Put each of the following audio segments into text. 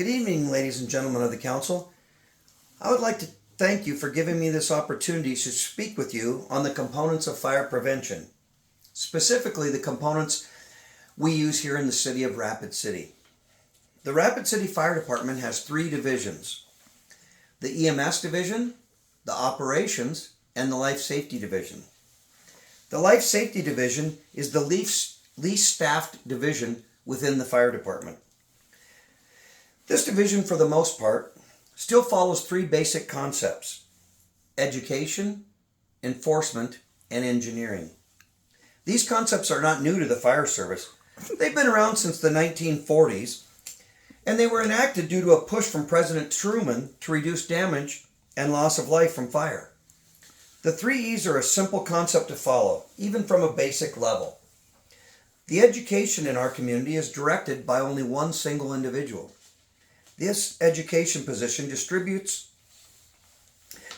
Good evening, ladies and gentlemen of the council. I would like to thank you for giving me this opportunity to speak with you on the components of fire prevention, specifically the components we use here in the city of Rapid City. The Rapid City Fire Department has three divisions: the EMS division, the operations, and the life safety division. The life safety division is the least staffed division within the fire department. This division, for the most part, still follows three basic concepts: education, enforcement, and engineering. These concepts are not new to the fire service. They've been around since the 1940s, and they were enacted due to a push from President Truman to reduce damage and loss of life from fire. The three E's are a simple concept to follow, even from a basic level. The education in our community is directed by only one single individual. This education position distributes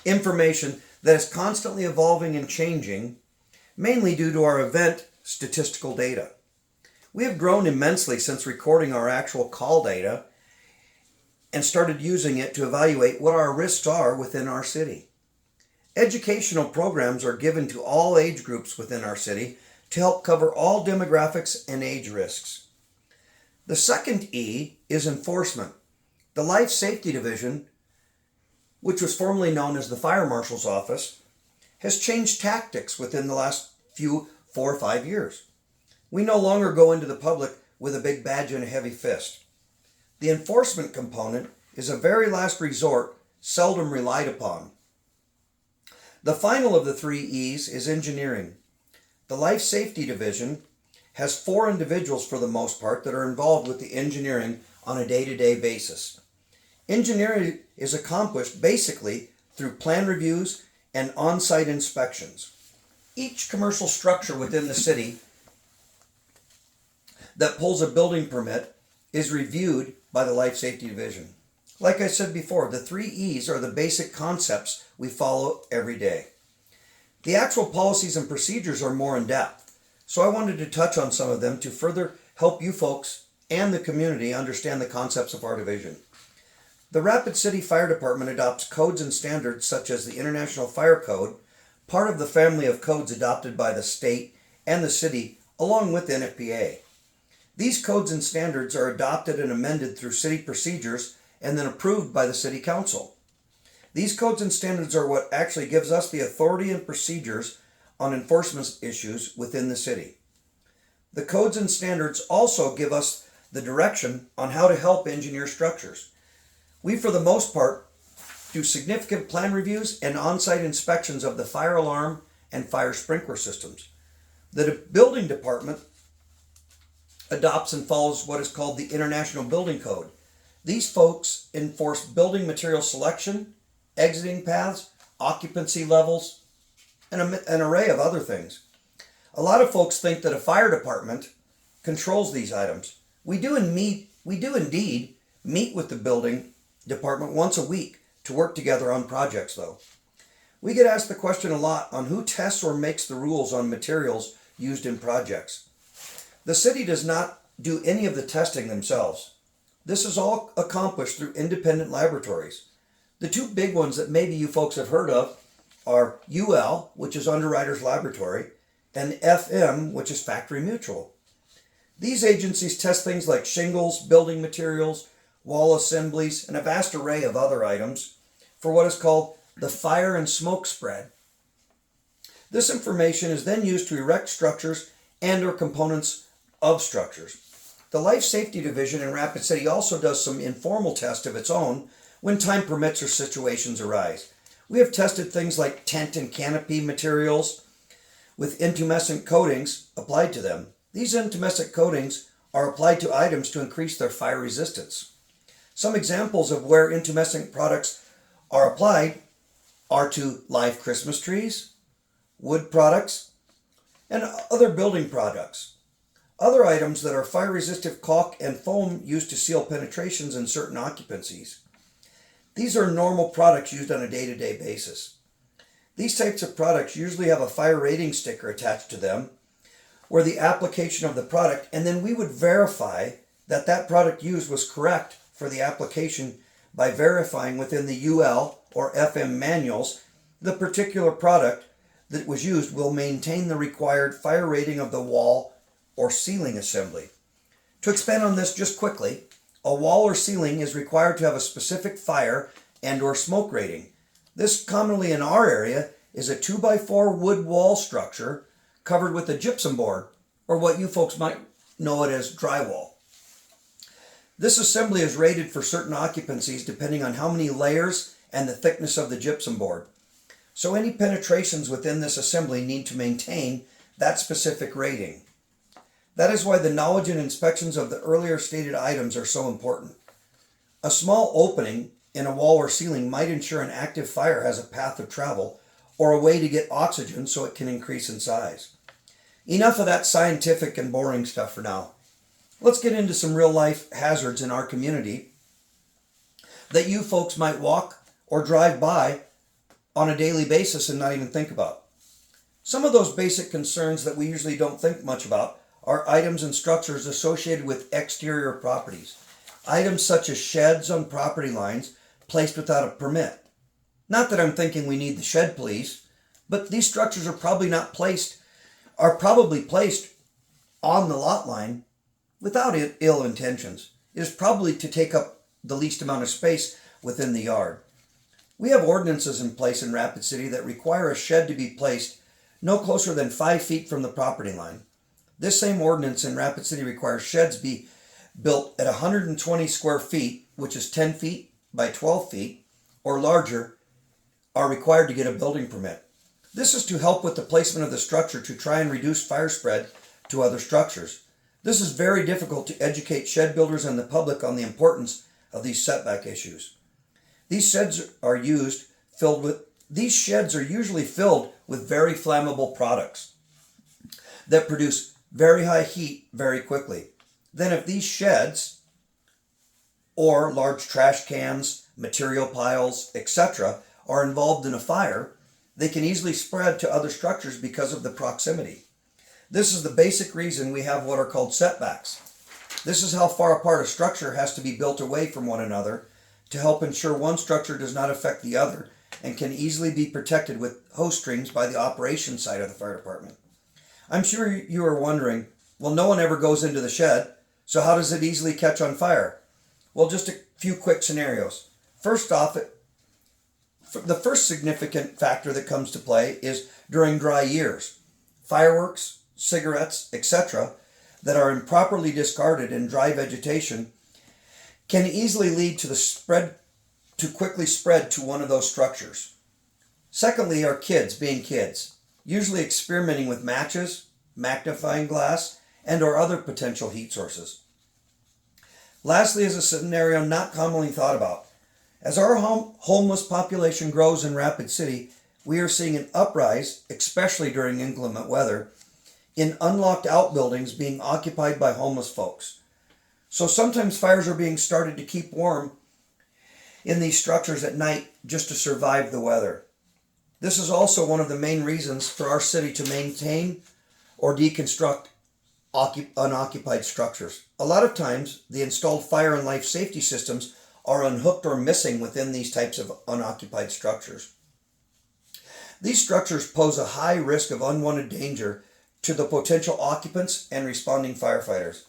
information that is constantly evolving and changing, mainly due to our event statistical data. We have grown immensely since recording our actual call data and started using it to evaluate what our risks are within our city. Educational programs are given to all age groups within our city to help cover all demographics and age risks. The second E is enforcement. The Life Safety Division, which was formerly known as the Fire Marshal's Office, has changed tactics within the last 4 or 5 years. We no longer go into the public with a big badge and a heavy fist. The enforcement component is a very last resort, seldom relied upon. The final of the three E's is engineering. The Life Safety Division has 4 individuals for the most part that are involved with the engineering on a day-to-day basis. Engineering is accomplished basically through plan reviews and on-site inspections. Each commercial structure within the city that pulls a building permit is reviewed by the Life Safety Division. Like I said before, the three E's are the basic concepts we follow every day. The actual policies and procedures are more in depth, so I wanted to touch on some of them to further help you folks and the community understand the concepts of our division. The Rapid City Fire Department adopts codes and standards such as the International Fire Code, part of the family of codes adopted by the state and the city along with NFPA. These codes and standards are adopted and amended through city procedures and then approved by the city council. These codes and standards are what actually gives us the authority and procedures on enforcement issues within the city. The codes and standards also give us the direction on how to help engineer structures. We, for the most part, do significant plan reviews and on-site inspections of the fire alarm and fire sprinkler systems. The building department adopts and follows what is called the International Building Code. These folks enforce building material selection, exiting paths, occupancy levels, and an array of other things. A lot of folks think that a fire department controls these items. We do indeed meet with the building department once a week to work together on projects, though. We get asked the question a lot on who tests or makes the rules on materials used in projects. The city does not do any of the testing themselves. This is all accomplished through independent laboratories. The two big ones that maybe you folks have heard of are UL, which is Underwriters Laboratory, and FM, which is Factory Mutual. These agencies test things like shingles, building materials, wall assemblies, and a vast array of other items for what is called the fire and smoke spread. This information is then used to erect structures and or components of structures. The Life Safety Division in Rapid City also does some informal tests of its own when time permits or situations arise. We have tested things like tent and canopy materials with intumescent coatings applied to them. These intumescent coatings are applied to items to increase their fire resistance. Some examples of where intumescent products are applied are to live Christmas trees, wood products, and other building products. Other items that are fire-resistant caulk and foam used to seal penetrations in certain occupancies. These are normal products used on a day-to-day basis. These types of products usually have a fire rating sticker attached to them where the application of the product, and then we would verify that that product used was correct for the application by verifying within the UL or FM manuals the particular product that was used will maintain the required fire rating of the wall or ceiling assembly. To expand on this just quickly, a wall or ceiling is required to have a specific fire and or smoke rating. This commonly in our area is a 2x4 wood wall structure covered with a gypsum board, or what you folks might know it as drywall. This assembly is rated for certain occupancies depending on how many layers and the thickness of the gypsum board. So any penetrations within this assembly need to maintain that specific rating. That is why the knowledge and inspections of the earlier stated items are so important. A small opening in a wall or ceiling might ensure an active fire has a path of travel or a way to get oxygen so it can increase in size. Enough of that scientific and boring stuff for now. Let's get into some real life hazards in our community that you folks might walk or drive by on a daily basis and not even think about. Some of those basic concerns that we usually don't think much about are items and structures associated with exterior properties. Items such as sheds on property lines placed without a permit. Not that I'm thinking we need the shed police, but these structures are probably placed on the lot line without ill intentions. It is probably to take up the least amount of space within the yard. We have ordinances in place in Rapid City that require a shed to be placed no closer than 5 feet from the property line. This same ordinance in Rapid City requires sheds be built at 120 square feet, which is 10 feet by 12 feet, or larger, are required to get a building permit. This is to help with the placement of the structure to try and reduce fire spread to other structures. This is very difficult to educate shed builders and the public on the importance of these setback issues. These sheds are usually filled with very flammable products that produce very high heat very quickly. Then if these sheds or large trash cans, material piles, etc. are involved in a fire, they can easily spread to other structures because of the proximity. This is the basic reason we have what are called setbacks. This is how far apart a structure has to be built away from one another to help ensure one structure does not affect the other and can easily be protected with hose strings by the operations side of the fire department. I'm sure you are wondering, well, no one ever goes into the shed, so how does it easily catch on fire? Well, just a few quick scenarios. First off, the first significant factor that comes to play is during dry years. Fireworks, cigarettes, etc. that are improperly discarded in dry vegetation can easily lead to quickly spread to one of those structures. Secondly, are kids being kids, usually experimenting with matches, magnifying glass, and or other potential heat sources. Lastly is a scenario not commonly thought about. As our homeless population grows in Rapid City, we are seeing an uprise, especially during inclement weather, in unlocked outbuildings being occupied by homeless folks. So sometimes fires are being started to keep warm in these structures at night just to survive the weather. This is also one of the main reasons for our city to maintain or deconstruct unoccupied structures. A lot of times, the installed fire and life safety systems are unhooked or missing within these types of unoccupied structures. These structures pose a high risk of unwanted danger to the potential occupants and responding firefighters.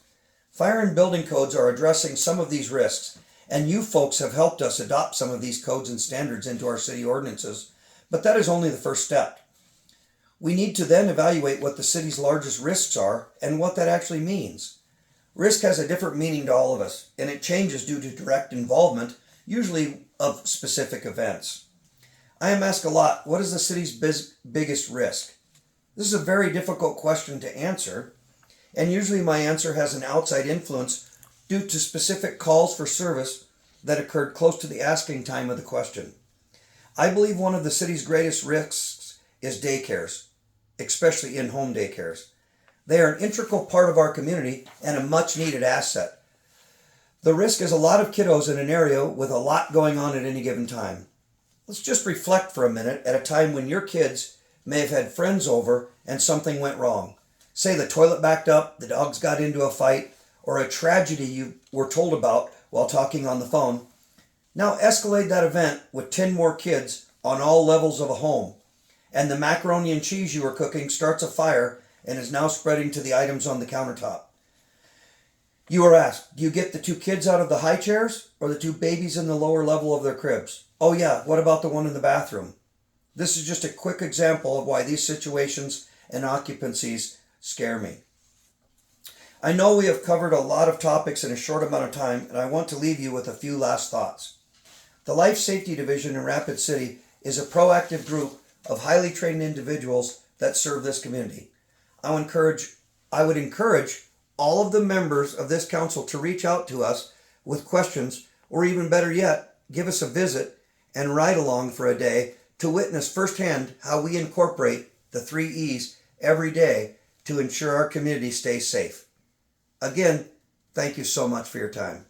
Fire and building codes are addressing some of these risks, and you folks have helped us adopt some of these codes and standards into our city ordinances, but that is only the first step. We need to then evaluate what the city's largest risks are and what that actually means. Risk has a different meaning to all of us, and it changes due to direct involvement, usually of specific events. I am asked a lot, what is the city's biggest risk? This is a very difficult question to answer, and usually my answer has an outside influence due to specific calls for service that occurred close to the asking time of the question. I believe one of the city's greatest risks is daycares, especially in-home daycares. They are an integral part of our community and a much-needed asset. The risk is a lot of kiddos in an area with a lot going on at any given time. Let's just reflect for a minute at a time when your kids may have had friends over and something went wrong. Say the toilet backed up, the dogs got into a fight, or a tragedy you were told about while talking on the phone. Now escalate that event with 10 more kids on all levels of a home, and the macaroni and cheese you were cooking starts a fire and is now spreading to the items on the countertop. You are asked, do you get the 2 kids out of the high chairs or the 2 babies in the lower level of their cribs? Oh yeah, what about the one in the bathroom? This is just a quick example of why these situations and occupancies scare me. I know we have covered a lot of topics in a short amount of time, and I want to leave you with a few last thoughts. The Life Safety Division in Rapid City is a proactive group of highly trained individuals that serve this community. I would encourage all of the members of this council to reach out to us with questions, or even better yet, give us a visit and ride along for a day to witness firsthand how we incorporate the 3 E's every day to ensure our community stays safe. Again, thank you so much for your time.